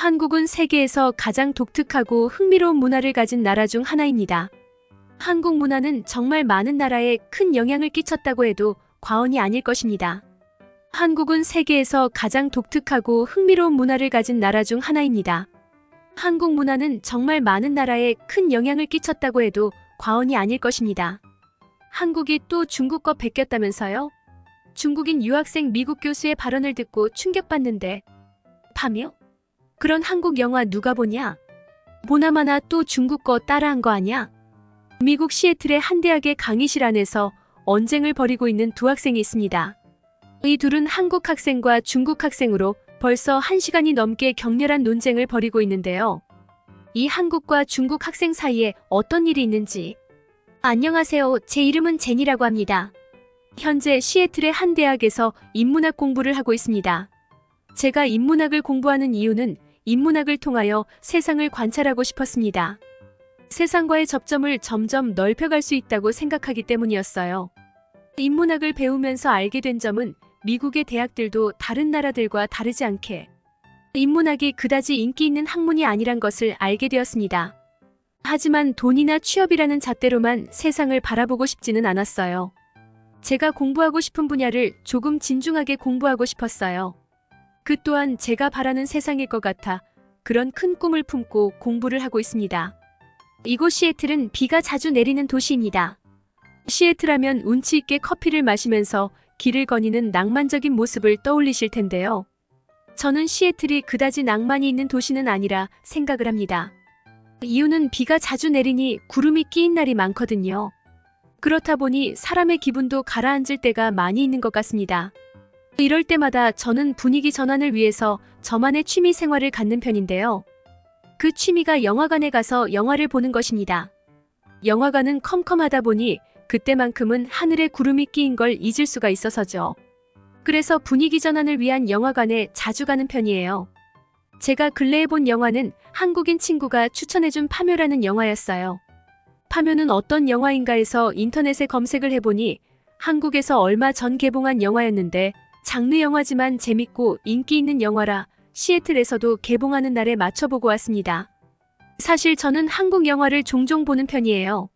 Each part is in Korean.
한국은 세계에서 가장 독특하고 흥미로운 문화를 가진 나라 중 하나입니다. 한국 문화는 정말 많은 나라에 큰 영향을 끼쳤다고 해도 과언이 아닐 것입니다. 한국은 세계에서 가장 독특하고 흥미로운 문화를 가진 나라 중 하나입니다. 한국 문화는 정말 많은 나라에 큰 영향을 끼쳤다고 해도 과언이 아닐 것입니다. 한국이 또 중국 거 베꼈다면서요? 중국인 유학생 미국 교수의 발언을 듣고 충격받는데 파묘? 그런 한국 영화 누가 보냐? 보나마나 또 중국 거 따라한 거 아냐? 미국 시애틀의 한 대학의 강의실 안에서 언쟁을 벌이고 있는 두 학생이 있습니다. 이 둘은 한국 학생과 중국 학생으로 벌써 1시간이 넘게 격렬한 논쟁을 벌이고 있는데요. 이 한국과 중국 학생 사이에 어떤 일이 있는지. 안녕하세요. 제 이름은 제니라고 합니다. 현재 시애틀의 한 대학에서 인문학 공부를 하고 있습니다. 제가 인문학을 공부하는 이유는 인문학을 통하여 세상을 관찰하고 싶었습니다. 세상과의 접점을 점점 넓혀갈 수 있다고 생각하기 때문이었어요. 인문학을 배우면서 알게 된 점은 미국의 대학들도 다른 나라들과 다르지 않게 인문학이 그다지 인기 있는 학문이 아니란 것을 알게 되었습니다. 하지만 돈이나 취업이라는 잣대로만 세상을 바라보고 싶지는 않았어요. 제가 공부하고 싶은 분야를 조금 진중하게 공부하고 싶었어요. 그 또한 제가 바라는 세상일 것 같아 그런 큰 꿈을 품고 공부를 하고 있습니다. 이곳 시애틀은 비가 자주 내리는 도시입니다. 시애틀 하면 운치 있게 커피를 마시면서 길을 거니는 낭만적인 모습을 떠올리실 텐데요. 저는 시애틀이 그다지 낭만이 있는 도시는 아니라 생각을 합니다. 이유는 비가 자주 내리니 구름이 끼인 날이 많거든요. 그렇다 보니 사람의 기분도 가라앉을 때가 많이 있는 것 같습니다. 이럴 때마다 저는 분위기 전환을 위해서 저만의 취미 생활을 갖는 편인데요. 그 취미가 영화관에 가서 영화를 보는 것입니다. 영화관은 컴컴하다 보니 그때만큼은 하늘에 구름이 끼인 걸 잊을 수가 있어서죠. 그래서 분위기 전환을 위한 영화관에 자주 가는 편이에요. 제가 근래에 본 영화는 한국인 친구가 추천해준 파묘라는 영화였어요. 파묘는 어떤 영화인가 해서 인터넷에 검색을 해보니 한국에서 얼마 전 개봉한 영화였는데 장르 영화지만 재밌고 인기 있는 영화라 시애틀에서도 개봉하는 날에 맞춰보고 왔습니다. 사실 저는 한국 영화를 종종 보는 편이에요.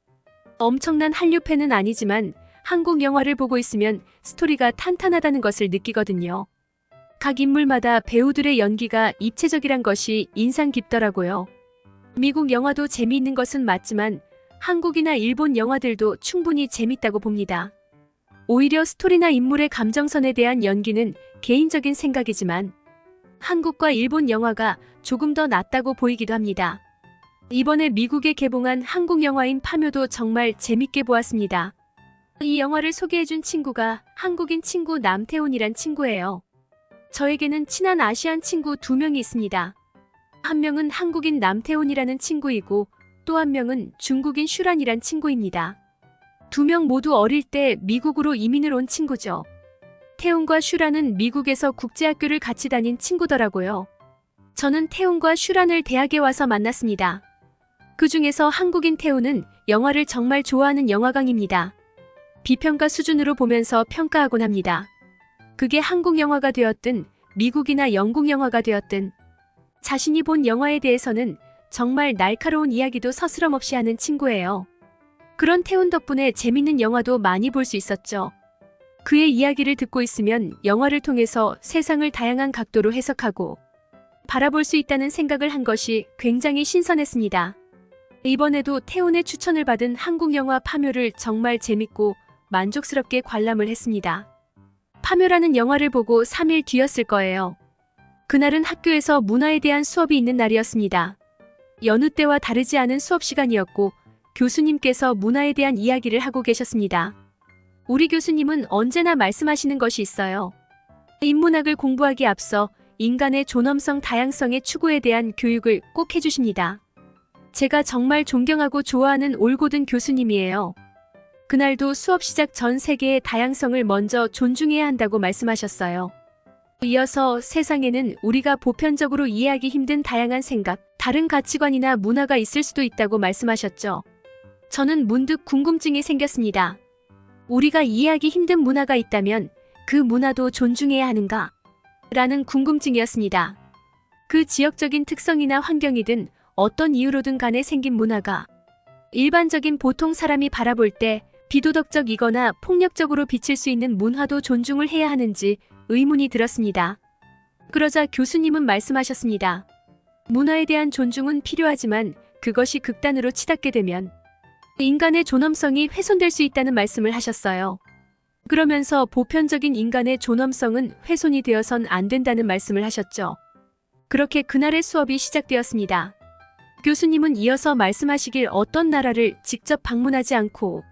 엄청난 한류 팬은 아니지만 한국 영화를 보고 있으면 스토리가 탄탄하다는 것을 느끼거든요. 각 인물마다 배우들의 연기가 입체적이란 것이 인상 깊더라고요. 미국 영화도 재미있는 것은 맞지만 한국이나 일본 영화들도 충분히 재밌다고 봅니다. 오히려 스토리나 인물의 감정선에 대한 연기는 개인적인 생각이지만 한국과 일본 영화가 조금 더 낫다고 보이기도 합니다. 이번에 미국에 개봉한 한국 영화인 파묘도 정말 재밌게 보았습니다. 이 영화를 소개해준 친구가 한국인 친구 남태훈이란 친구예요. 저에게는 친한 아시안 친구 2명이 있습니다. 한 명은 한국인 남태훈이라는 친구이고 또 한 명은 중국인 슈란이란 친구입니다. 2명 모두 어릴 때 미국으로 이민을 온 친구죠. 태훈과 슈란은 미국에서 국제학교를 같이 다닌 친구더라고요. 저는 태훈과 슈란을 대학에 와서 만났습니다. 그 중에서 한국인 태훈은 영화를 정말 좋아하는 영화광입니다. 비평가 수준으로 보면서 평가하곤 합니다. 그게 한국 영화가 되었든 미국이나 영국 영화가 되었든 자신이 본 영화에 대해서는 정말 날카로운 이야기도 서스럼 없이 하는 친구예요. 그런 태훈 덕분에 재밌는 영화도 많이 볼 수 있었죠. 그의 이야기를 듣고 있으면 영화를 통해서 세상을 다양한 각도로 해석하고 바라볼 수 있다는 생각을 한 것이 굉장히 신선했습니다. 이번에도 태훈의 추천을 받은 한국 영화 파묘를 정말 재밌고 만족스럽게 관람을 했습니다. 파묘라는 영화를 보고 3일 뒤였을 거예요. 그날은 학교에서 문화에 대한 수업이 있는 날이었습니다. 여느 때와 다르지 않은 수업 시간이었고 교수님께서 문화에 대한 이야기를 하고 계셨습니다. 우리 교수님은 언제나 말씀하시는 것이 있어요. 인문학을 공부하기에 앞서 인간의 존엄성 다양성의 추구에 대한 교육을 꼭 해주십니다. 제가 정말 존경하고 좋아하는 올고든 교수님이에요. 그날도 수업 시작 전 세계의 다양성을 먼저 존중해야 한다고 말씀하셨어요. 이어서 세상에는 우리가 보편적으로 이해하기 힘든 다양한 생각, 다른 가치관이나 문화가 있을 수도 있다고 말씀하셨죠. 저는 문득 궁금증이 생겼습니다. 우리가 이해하기 힘든 문화가 있다면 그 문화도 존중해야 하는가? 라는 궁금증이었습니다. 그 지역적인 특성이나 환경이든 어떤 이유로든 간에 생긴 문화가 일반적인 보통 사람이 바라볼 때 비도덕적이거나 폭력적으로 비칠 수 있는 문화도 존중을 해야 하는지 의문이 들었습니다. 그러자 교수님은 말씀하셨습니다. 문화에 대한 존중은 필요하지만 그것이 극단으로 치닫게 되면 인간의 존엄성이 훼손될 수 있다는 말씀을 하셨어요. 그러면서 보편적인 인간의 존엄성은 훼손이 되어선 안 된다는 말씀을 하셨죠. 그렇게 그날의 수업이 시작되었습니다. 교수님은 이어서 말씀하시길 어떤 나라를 직접 방문하지 않고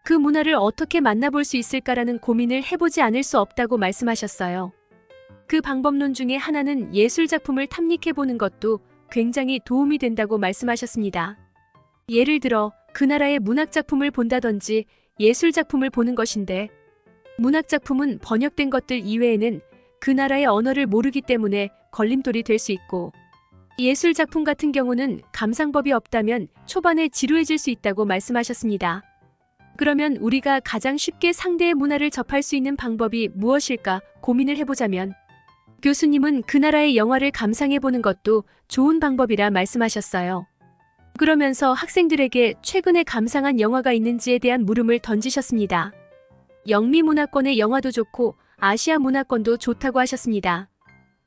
그 문화를 어떻게 만나볼 수 있을까라는 고민을 해보지 않을 수 없다고 말씀하셨어요. 그 방법론 중에 하나는 예술작품을 탐닉해보는 것도 굉장히 도움이 된다고 말씀하셨습니다. 예를 들어 그 나라의 문학작품을 본다든지 예술작품을 보는 것인데 문학작품은 번역된 것들 이외에는 그 나라의 언어를 모르기 때문에 걸림돌이 될 수 있고 예술작품 같은 경우는 감상법이 없다면 초반에 지루해질 수 있다고 말씀하셨습니다. 그러면 우리가 가장 쉽게 상대의 문화를 접할 수 있는 방법이 무엇일까 고민을 해보자면 교수님은 그 나라의 영화를 감상해보는 것도 좋은 방법이라 말씀하셨어요. 그러면서 학생들에게 최근에 감상한 영화가 있는지에 대한 물음을 던지셨습니다. 영미 문화권의 영화도 좋고 아시아 문화권도 좋다고 하셨습니다.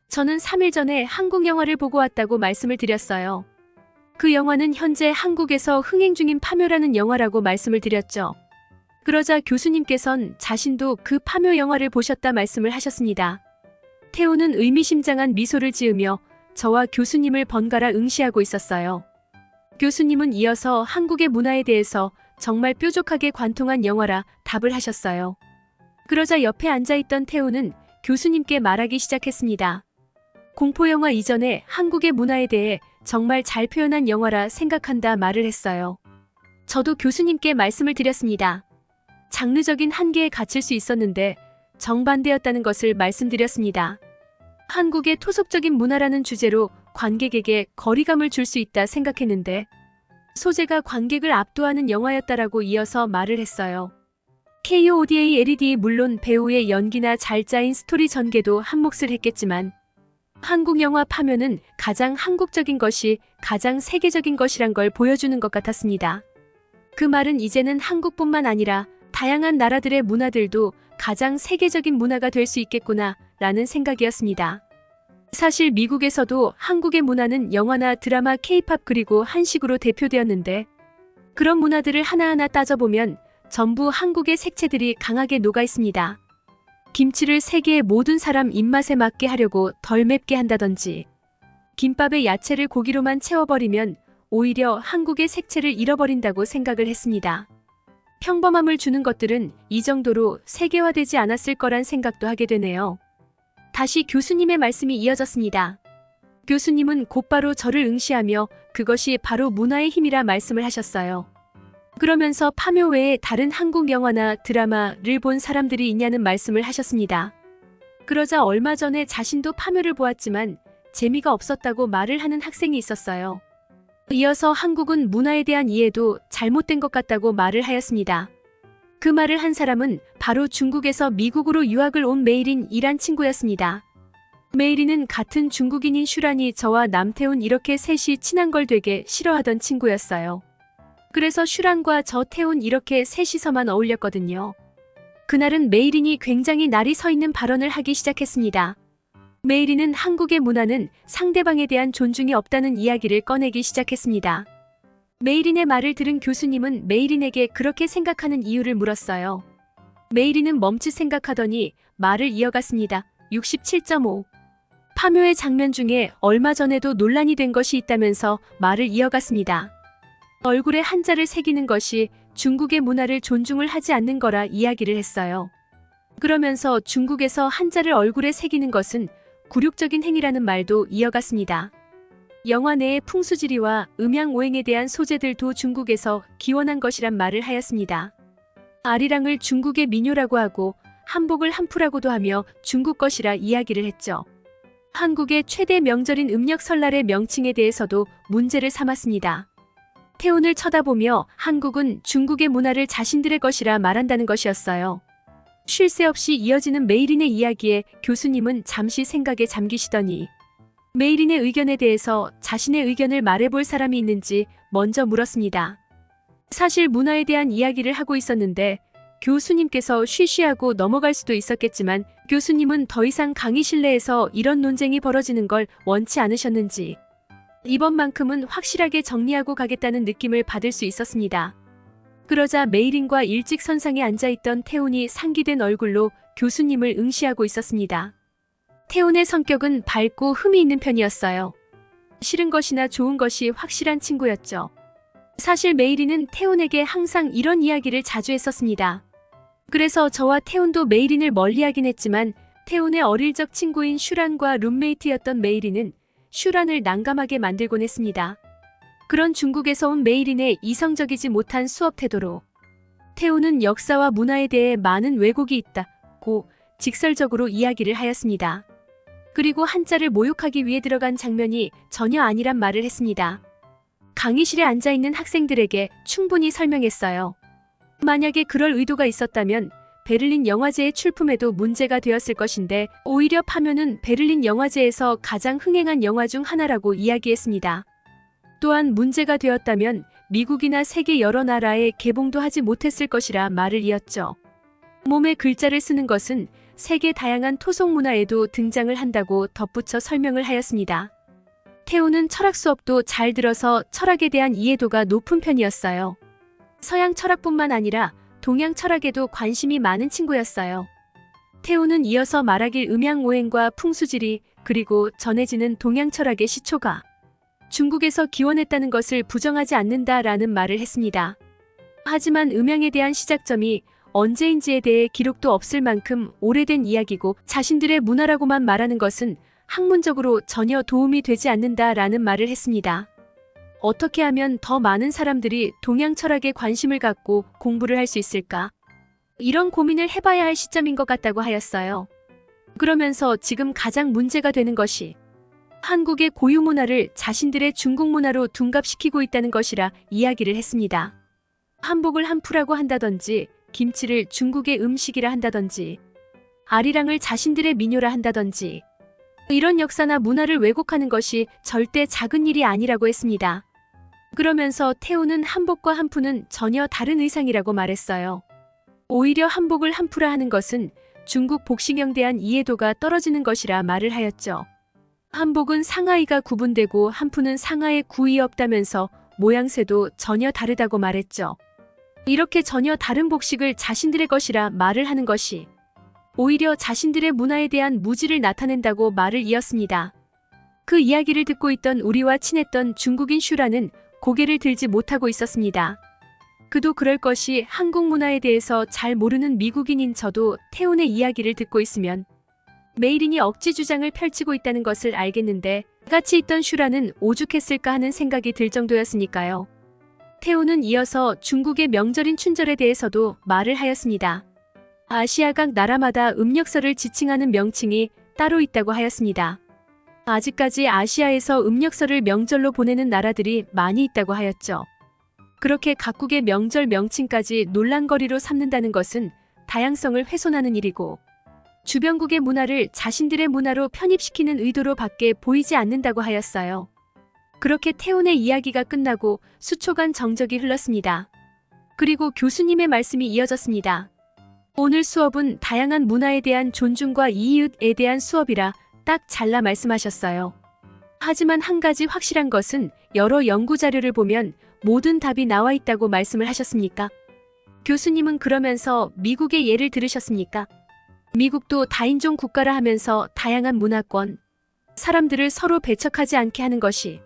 저는 3일 전에 한국 영화를 보고 왔다고 말씀을 드렸어요. 그 영화는 현재 한국에서 흥행 중인 파묘라는 영화라고 말씀을 드렸죠. 그러자 교수님께선 자신도 그 파묘 영화를 보셨다 말씀을 하셨습니다. 태우는 의미심장한 미소를 지으며 저와 교수님을 번갈아 응시하고 있었어요. 교수님은 이어서 한국의 문화에 대해서 정말 뾰족하게 관통한 영화라 답을 하셨어요. 그러자 옆에 앉아있던 태우는 교수님께 말하기 시작했습니다. 공포영화 이전에 한국의 문화에 대해 정말 잘 표현한 영화라 생각한다 말을 했어요. 저도 교수님께 말씀을 드렸습니다. 장르적인 한계에 갇힐 수 있었는데 정반대였다는 것을 말씀드렸습니다. 한국의 토속적인 문화라는 주제로 관객에게 거리감을 줄 수 있다 생각했는데 소재가 관객을 압도하는 영화였다라고 이어서 말을 했어요. KODA LED 물론 배우의 연기나 잘 짜인 스토리 전개도 한몫을 했겠지만 한국 영화 파묘는 가장 한국적인 것이 가장 세계적인 것이란 걸 보여주는 것 같았습니다. 그 말은 이제는 한국뿐만 아니라 다양한 나라들의 문화들도 가장 세계적인 문화가 될 수 있겠구나 라는 생각이었습니다. 사실 미국에서도 한국의 문화는 영화나 드라마, K-팝 그리고 한식으로 대표되었는데 그런 문화들을 하나하나 따져보면 전부 한국의 색채들이 강하게 녹아 있습니다. 김치를 세계의 모든 사람 입맛에 맞게 하려고 덜 맵게 한다든지 김밥에 야채를 고기로만 채워버리면 오히려 한국의 색채를 잃어버린다고 생각을 했습니다. 평범함을 주는 것들은 이 정도로 세계화되지 않았을 거란 생각도 하게 되네요. 다시 교수님의 말씀이 이어졌습니다. 교수님은 곧바로 저를 응시하며 그것이 바로 문화의 힘이라 말씀을 하셨어요. 그러면서 파묘 외에 다른 한국 영화나 드라마를 본 사람들이 있냐는 말씀을 하셨습니다. 그러자 얼마 전에 자신도 파묘를 보았지만 재미가 없었다고 말을 하는 학생이 있었어요. 이어서 한국은 문화에 대한 이해도 잘못된 것 같다고 말을 하였습니다. 그 말을 한 사람은 바로 중국에서 미국으로 유학을 온 메이린이란 친구였습니다. 메이린은 같은 중국인인 슈란이 저와 남태훈 이렇게 셋이 친한 걸 되게 싫어하던 친구였어요. 그래서 슈란과 저 태훈 이렇게 셋이서만 어울렸거든요. 그날은 메이린이 굉장히 날이 서 있는 발언을 하기 시작했습니다. 메이린은 한국의 문화는 상대방에 대한 존중이 없다는 이야기를 꺼내기 시작했습니다. 메이린의 말을 들은 교수님은 메이린에게 그렇게 생각하는 이유를 물었어요. 메이린은 멈칫 생각하더니 말을 이어갔습니다. 67.5. 파묘의 장면 중에 얼마 전에도 논란이 된 것이 있다면서 말을 이어갔습니다. 얼굴에 한자를 새기는 것이 중국의 문화를 존중을 하지 않는 거라 이야기를 했어요. 그러면서 중국에서 한자를 얼굴에 새기는 것은 굴욕적인 행위라는 말도 이어갔습니다. 영화 내의 풍수지리와 음양오행에 대한 소재들도 중국에서 기원한 것이란 말을 하였습니다. 아리랑을 중국의 민요라고 하고 한복을 한푸라고도 하며 중국 것이라 이야기를 했죠. 한국의 최대 명절인 음력 설날의 명칭에 대해서도 문제를 삼았습니다. 태훈을 쳐다보며 한국은 중국의 문화를 자신들의 것이라 말한다는 것이었어요. 쉴 새 없이 이어지는 메이린의 이야기에 교수님은 잠시 생각에 잠기시더니 메이린의 의견에 대해서 자신의 의견을 말해볼 사람이 있는지 먼저 물었습니다. 사실 문화에 대한 이야기를 하고 있었는데 교수님께서 쉬쉬하고 넘어갈 수도 있었겠지만 교수님은 더 이상 강의실내에서 이런 논쟁이 벌어지는 걸 원치 않으셨는지 이번만큼은 확실하게 정리하고 가겠다는 느낌을 받을 수 있었습니다. 그러자 메이린과 일직선상에 앉아있던 태훈이 상기된 얼굴로 교수님을 응시하고 있었습니다. 태훈의 성격은 밝고 흠이 있는 편이었어요. 싫은 것이나 좋은 것이 확실한 친구였죠. 사실 메이린은 태훈에게 항상 이런 이야기를 자주 했었습니다. 그래서 저와 태훈도 메이린을 멀리하긴 했지만 태훈의 어릴 적 친구인 슈란과 룸메이트였던 메이린은 슈란을 난감하게 만들곤 했습니다. 그런 중국에서 온 메이린의 이성적이지 못한 수업 태도로 태훈은 역사와 문화에 대해 많은 왜곡이 있다고 직설적으로 이야기를 하였습니다. 그리고 한자를 모욕하기 위해 들어간 장면이 전혀 아니란 말을 했습니다. 강의실에 앉아있는 학생들에게 충분히 설명했어요. 만약에 그럴 의도가 있었다면 베를린 영화제의 출품에도 문제가 되었을 것인데 오히려 파묘는 베를린 영화제에서 가장 흥행한 영화 중 하나라고 이야기했습니다. 또한 문제가 되었다면 미국이나 세계 여러 나라에 개봉도 하지 못했을 것이라 말을 이었죠. 몸에 글자를 쓰는 것은 세계 다양한 토속 문화에도 등장을 한다고 덧붙여 설명을 하였습니다. 태훈은 철학 수업도 잘 들어서 철학에 대한 이해도가 높은 편이었어요. 서양 철학뿐만 아니라 동양 철학에도 관심이 많은 친구였어요. 태훈은 이어서 말하길 음양오행과 풍수지리 그리고 전해지는 동양 철학의 시초가 중국에서 기원했다는 것을 부정하지 않는다라는 말을 했습니다. 하지만 음양에 대한 시작점이 언제인지에 대해 기록도 없을 만큼 오래된 이야기고 자신들의 문화라고만 말하는 것은 학문적으로 전혀 도움이 되지 않는다라는 말을 했습니다. 어떻게 하면 더 많은 사람들이 동양 철학에 관심을 갖고 공부를 할 수 있을까? 이런 고민을 해봐야 할 시점인 것 같다고 하였어요. 그러면서 지금 가장 문제가 되는 것이 한국의 고유 문화를 자신들의 중국 문화로 둔갑시키고 있다는 것이라 이야기를 했습니다. 한복을 한푸라고 한다든지 김치를 중국의 음식이라 한다든지 아리랑을 자신들의 민요라 한다든지 이런 역사나 문화를 왜곡하는 것이 절대 작은 일이 아니라고 했습니다. 그러면서 태훈은 한복과 한푸는 전혀 다른 의상이라고 말했어요. 오히려 한복을 한푸라 하는 것은 중국 복식에 대한 이해도가 떨어지는 것이라 말을 하였죠. 한복은 상하이가 구분되고 한푸는 상하에 구이 없다면서 모양새도 전혀 다르다고 말했죠. 이렇게 전혀 다른 복식을 자신들의 것이라 말을 하는 것이 오히려 자신들의 문화에 대한 무지를 나타낸다고 말을 이었습니다. 그 이야기를 듣고 있던 우리와 친했던 중국인 슈라는 고개를 들지 못하고 있었습니다. 그도 그럴 것이 한국 문화에 대해서 잘 모르는 미국인인 저도 태훈의 이야기를 듣고 있으면 메이린이 억지 주장을 펼치고 있다는 것을 알겠는데 같이 있던 슈라는 오죽했을까 하는 생각이 들 정도였으니까요. 태훈은 이어서 중국의 명절인 춘절에 대해서도 말을 하였습니다. 아시아 각 나라마다 음력설을 지칭하는 명칭이 따로 있다고 하였습니다. 아직까지 아시아에서 음력설을 명절로 보내는 나라들이 많이 있다고 하였죠. 그렇게 각국의 명절 명칭까지 논란거리로 삼는다는 것은 다양성을 훼손하는 일이고 주변국의 문화를 자신들의 문화로 편입시키는 의도로 밖에 보이지 않는다고 하였어요. 그렇게 태훈의 이야기가 끝나고 수초간 정적이 흘렀습니다. 그리고 교수님의 말씀이 이어졌습니다. 오늘 수업은 다양한 문화에 대한 존중과 이웃에 대한 수업이라 딱 잘라 말씀하셨어요. 하지만 한 가지 확실한 것은 여러 연구 자료를 보면 모든 답이 나와 있다고 말씀을 하셨습니까? 교수님은 그러면서 미국의 예를 들으셨습니까? 미국도 다인종 국가라 하면서 다양한 문화권, 사람들을 서로 배척하지 않게 하는 것이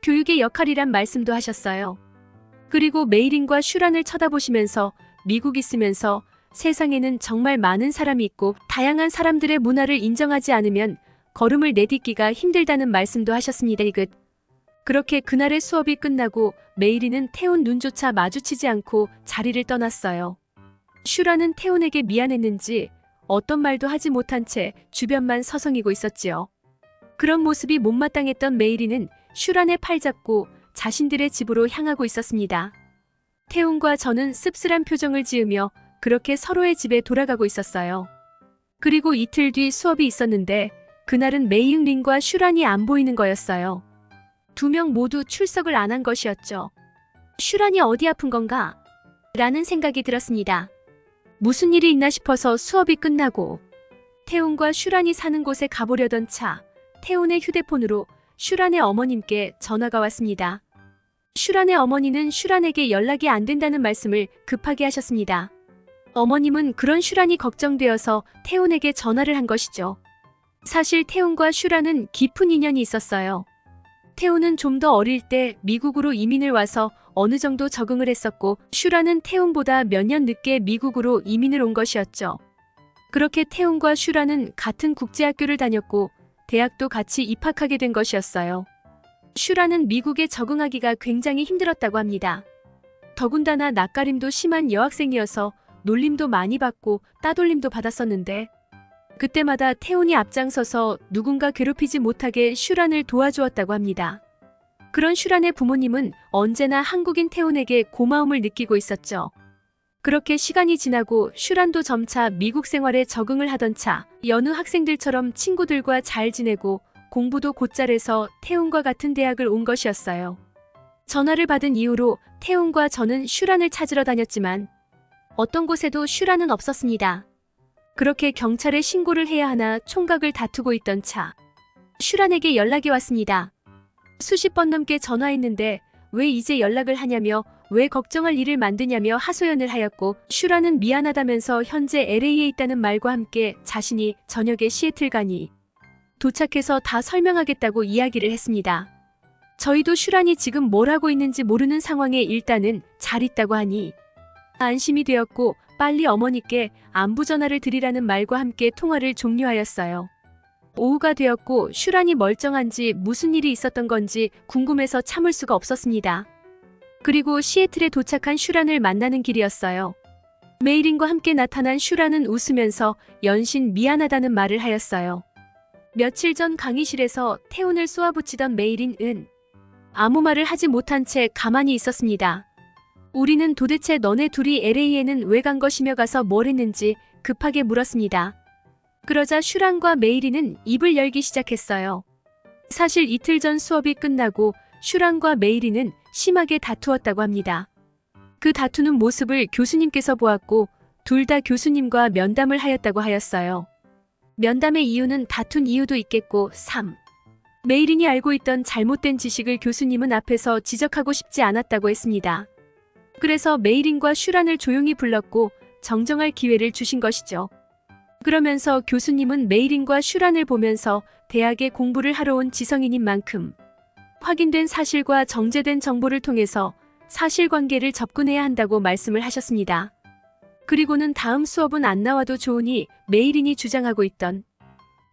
교육의 역할이란 말씀도 하셨어요. 그리고 메이린과 슈란을 쳐다보시면서 미국 있으면서 세상에는 정말 많은 사람이 있고 다양한 사람들의 문화를 인정하지 않으면 걸음을 내딛기가 힘들다는 말씀도 하셨습니다. 그렇게 그날의 수업이 끝나고 메이린은 태훈 눈조차 마주치지 않고 자리를 떠났어요. 슈라는 태훈에게 미안했는지 어떤 말도 하지 못한 채 주변만 서성이고 있었지요. 그런 모습이 못마땅했던 메이린은 슈란의 팔 잡고 자신들의 집으로 향하고 있었습니다. 태훈과 저는 씁쓸한 표정을 지으며 그렇게 서로의 집에 돌아가고 있었어요. 그리고 이틀 뒤 수업이 있었는데 그날은 메이응린과 슈란이 안 보이는 거였어요. 두 명 모두 출석을 안 한 것이었죠. 슈란이 어디 아픈 건가? 라는 생각이 들었습니다. 무슨 일이 있나 싶어서 수업이 끝나고 태훈과 슈란이 사는 곳에 가보려던 차, 태훈의 휴대폰으로 슈란의 어머님께 전화가 왔습니다. 슈란의 어머니는 슈란에게 연락이 안 된다는 말씀을 급하게 하셨습니다. 어머님은 그런 슈란이 걱정되어서 태훈에게 전화를 한 것이죠. 사실 태훈과 슈란은 깊은 인연이 있었어요. 태훈은 좀 더 어릴 때 미국으로 이민을 와서 어느 정도 적응을 했었고, 슈란은 태훈보다 몇 년 늦게 미국으로 이민을 온 것이었죠. 그렇게 태훈과 슈란은 같은 국제학교를 다녔고 대학도 같이 입학하게 된 것이었어요. 슈란은 미국에 적응하기가 굉장히 힘들었다고 합니다. 더군다나 낯가림도 심한 여학생이어서 놀림도 많이 받고 따돌림도 받았었는데, 그때마다 태훈이 앞장서서 누군가 괴롭히지 못하게 슈란을 도와주었다고 합니다. 그런 슈란의 부모님은 언제나 한국인 태훈에게 고마움을 느끼고 있었죠. 그렇게 시간이 지나고 슈란도 점차 미국 생활에 적응을 하던 차, 여느 학생들처럼 친구들과 잘 지내고 공부도 곧잘해서 태훈과 같은 대학을 온 것이었어요. 전화를 받은 이후로 태훈과 저는 슈란을 찾으러 다녔지만 어떤 곳에도 슈란은 없었습니다. 그렇게 경찰에 신고를 해야 하나 총각을 다투고 있던 차, 슈란에게 연락이 왔습니다. 수십 번 넘게 전화했는데 왜 이제 연락을 하냐며, 왜 걱정할 일을 만드냐며 하소연을 하였고, 슈란은 미안하다면서 현재 LA에 있다는 말과 함께 자신이 저녁에 시애틀 가니 도착해서 다 설명하겠다고 이야기를 했습니다. 저희도 슈란이 지금 뭘 하고 있는지 모르는 상황에 일단은 잘 있다고 하니 안심이 되었고, 빨리 어머니께 안부 전화를 드리라는 말과 함께 통화를 종료하였어요. 오후가 되었고 슈란이 멀쩡한지 무슨 일이 있었던 건지 궁금해서 참을 수가 없었습니다. 그리고 시애틀에 도착한 슈란을 만나는 길이었어요. 메이린과 함께 나타난 슈란은 웃으면서 연신 미안하다는 말을 하였어요. 며칠 전 강의실에서 태훈을 쏘아붙이던 메이린은 아무 말을 하지 못한 채 가만히 있었습니다. 우리는 도대체 너네 둘이 LA에는 왜 간 것이며 가서 뭘 했는지 급하게 물었습니다. 그러자 슈란과 메이린은 입을 열기 시작했어요. 사실 이틀 전 수업이 끝나고 슈란과 메이린은 심하게 다투었다고 합니다. 그 다투는 모습을 교수님께서 보았고 둘 다 교수님과 면담을 하였다고 하였어요. 면담의 이유는 다툰 이유도 있겠고 3. 메이린이 알고 있던 잘못된 지식을 교수님은 앞에서 지적하고 싶지 않았다고 했습니다. 그래서 메이린과 슈란을 조용히 불렀고 정정할 기회를 주신 것이죠. 그러면서 교수님은 메이린과 슈란을 보면서 대학에 공부를 하러 온 지성인인 만큼 확인된 사실과 정제된 정보를 통해서 사실관계를 접근해야 한다고 말씀을 하셨습니다. 그리고는 다음 수업은 안 나와도 좋으니 메이린이 주장하고 있던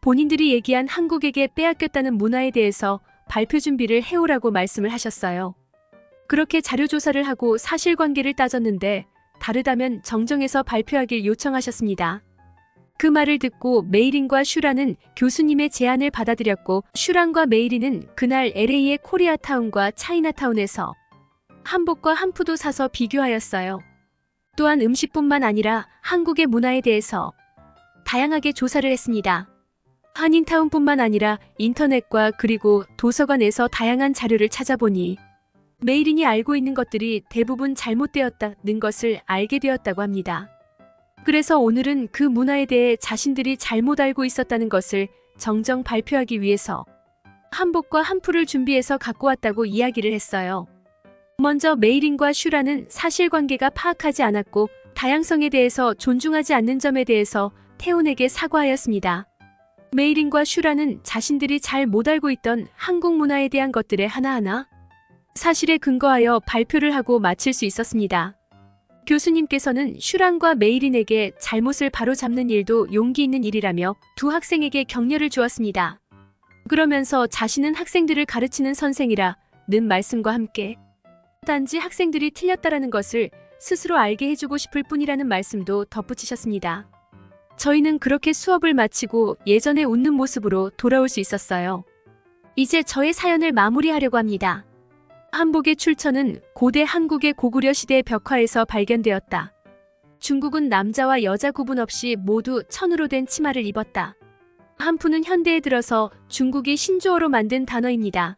본인들이 얘기한 한국에게 빼앗겼다는 문화에 대해서 발표 준비를 해오라고 말씀을 하셨어요. 그렇게 자료조사를 하고 사실관계를 따졌는데 다르다면 정정해서 발표하길 요청하셨습니다. 그 말을 듣고 메이린과 슈란은 교수님의 제안을 받아들였고, 슈란과 메이린은 그날 LA의 코리아타운과 차이나타운에서 한복과 한푸도 사서 비교하였어요. 또한 음식뿐만 아니라 한국의 문화에 대해서 다양하게 조사를 했습니다. 한인타운뿐만 아니라 인터넷과 그리고 도서관에서 다양한 자료를 찾아보니 메이린이 알고 있는 것들이 대부분 잘못되었다는 것을 알게 되었다고 합니다. 그래서 오늘은 그 문화에 대해 자신들이 잘못 알고 있었다는 것을 정정 발표하기 위해서 한복과 한풀을 준비해서 갖고 왔다고 이야기를 했어요. 먼저 메이린과 슈란은 사실관계가 파악하지 않았고 다양성에 대해서 존중하지 않는 점에 대해서 태훈에게 사과하였습니다. 메이린과 슈란은 자신들이 잘 못 알고 있던 한국 문화에 대한 것들에 하나하나 사실에 근거하여 발표를 하고 마칠 수 있었습니다. 교수님께서는 슈란과 메이린에게 잘못을 바로잡는 일도 용기 있는 일이라며 두 학생에게 격려를 주었습니다. 그러면서 자신은 학생들을 가르치는 선생이라는 말씀과 함께 단지 학생들이 틀렸다라는 것을 스스로 알게 해주고 싶을 뿐이라는 말씀도 덧붙이셨습니다. 저희는 그렇게 수업을 마치고 예전에 웃는 모습으로 돌아올 수 있었어요. 이제 저의 사연을 마무리하려고 합니다. 한복의 출처는 고대 한국의 고구려 시대 벽화에서 발견되었다. 중국은 남자와 여자 구분 없이 모두 천으로 된 치마를 입었다. 한푸는 현대에 들어서 중국이 신조어로 만든 단어입니다.